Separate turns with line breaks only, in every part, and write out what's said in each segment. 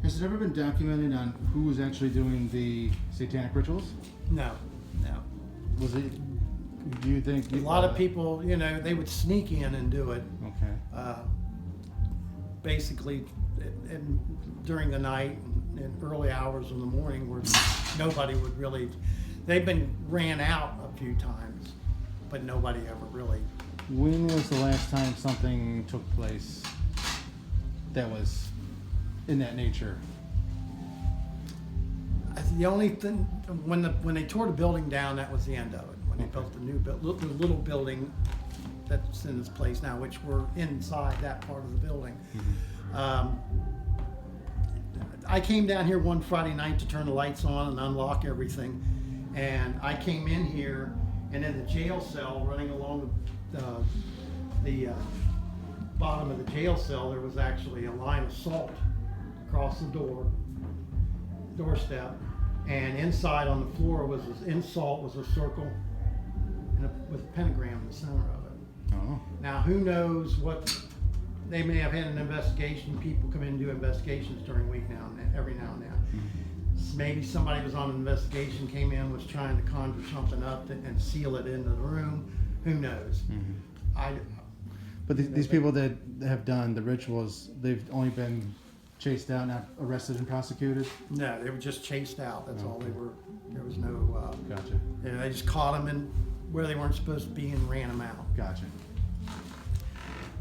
Has it ever been documented on who was actually doing the satanic rituals?
No.
Was it, do you think?
A lot of people, you know, they would sneak in and do it.
Okay.
Basically, during the night and early hours in the morning, where nobody would really. They've been ran out a few times, but nobody ever really.
When was the last time something took place that was in that nature?
The only thing when they tore the building down, that was the end of it. When they built the new the little building that's in this place now, which we're inside that part of the building.
Mm-hmm.
I came down here one Friday night to turn the lights on and unlock everything, and I came in here, and in the jail cell, running along the bottom of the jail cell, there was actually a line of salt across the doorstep, and inside on the floor was in salt was a circle and with a pentagram in the center of it.
Oh.
Now, who knows what they may have had an investigation. People come in and do investigations during the week now and then, every now and then.
Mm-hmm.
Maybe somebody was on an investigation, came in, was trying to conjure something up and seal it into the room. Who knows?
Mm-hmm. But these people that have done the rituals, they've only been chased out, not arrested and prosecuted?
No, they were just chased out. That's all they were. There was no.
Gotcha.
You know, they just caught them in where they weren't supposed to be and ran them out.
Gotcha.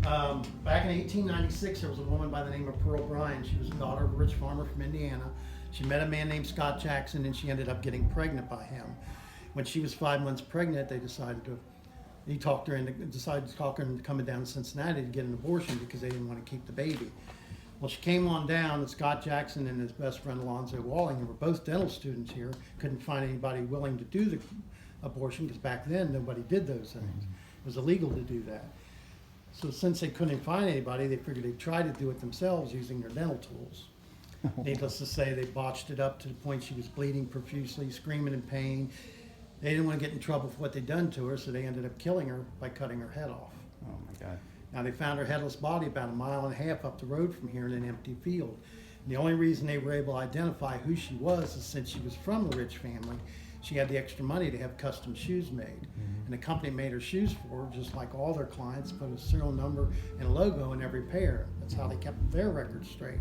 Back in 1896, there was a woman by the name of Pearl Bryan. She was the daughter of a rich farmer from Indiana. She met a man named Scott Jackson, and she ended up getting pregnant by him. When she was 5 months pregnant, they decided to. He talked her into decided to talk her into coming down to Cincinnati to get an abortion because they didn't want to keep the baby. Well, she came on down, and Scott Jackson and his best friend Alonzo Walling, who were both dental students here, couldn't find anybody willing to do the abortion because back then nobody did those things. It was illegal to do that. So since they couldn't find anybody, they figured they'd try to do it themselves using their dental tools. Needless to say, they botched it up to the point she was bleeding profusely, screaming in pain. They didn't want to get in trouble for what they'd done to her, so they ended up killing her by cutting her head off.
Oh my God.
Now, they found her headless body about 1.5 miles up the road from here in an empty field. And the only reason they were able to identify who she was is since she was from a rich family, she had the extra money to have custom shoes made. Mm-hmm. And the company made her shoes for her, just like all their clients, put a serial number and a logo in every pair. That's how they kept their records straight.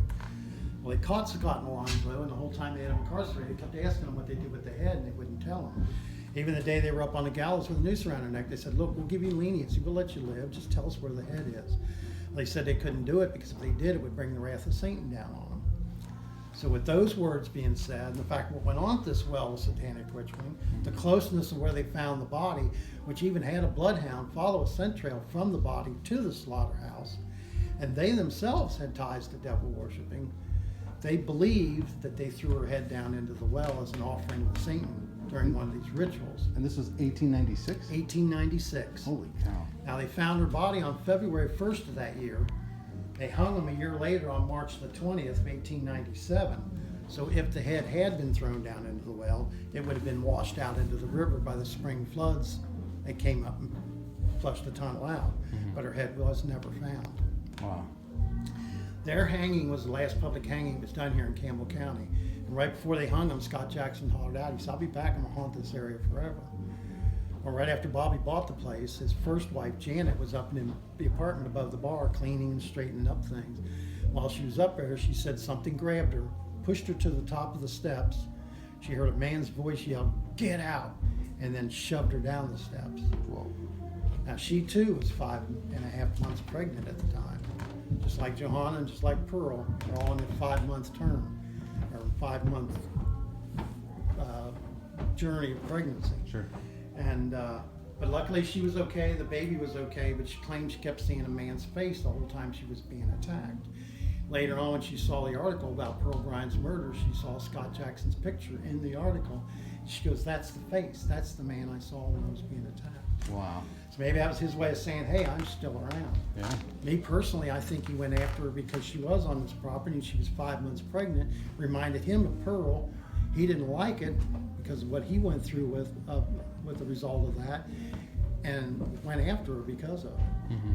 Well, they caught Scott and Alonzo, and the whole time they had him incarcerated, they kept asking them what they did with the head, and they wouldn't tell them. Even the day they were up on the gallows with a noose around their neck, they said, look, we'll give you leniency, we'll let you live, just tell us where the head is. They said they couldn't do it because if they did, it would bring the wrath of Satan down on them. So with those words being said, and the fact what went on at this well was satanic ritualing, the closeness of where they found the body, which even had a bloodhound follow a scent trail from the body to the slaughterhouse, and they themselves had ties to devil worshiping, they believed that they threw her head down into the well as an offering to Satan during one of these rituals.
And this was 1896?
1896.
Holy cow.
Now, they found her body on February 1st of that year. They hung them a year later on March the 20th of 1897. So if the head had been thrown down into the well, it would have been washed out into the river by the spring floods that came up and flushed the tunnel out. Mm-hmm. But her head was never found.
Wow. Their
hanging was the last public hanging that was done here in Campbell County. And right before they hung him, Scott Jackson hollered out, he said, I'll be back, I'm gonna haunt this area forever. Well, right after Bobby bought the place, his first wife, Janet, was up in the apartment above the bar, cleaning and straightening up things. While she was up there, she said something grabbed her, pushed her to the top of the steps. She heard a man's voice yell, get out, and then shoved her down the steps.
Whoa.
Now, she too was 5.5 months pregnant at the time. Just like Johanna and just like Pearl, they're all in a 5-month term, or 5-month journey of pregnancy.
Sure.
And but luckily she was okay, the baby was okay, but she claimed she kept seeing a man's face the whole time she was being attacked. Later on, when she saw the article about Pearl Bryan's murder, she saw Scott Jackson's picture in the article. She goes, that's the face, that's the man I saw when I was being attacked.
Wow.
So maybe that was his way of saying, hey, I'm still around.
Yeah.
Me personally, I think he went after her because she was on this property and she was 5 months pregnant, reminded him of Pearl. He didn't like it because of what he went through with the result of that, and went after her because of it.
Mm-hmm.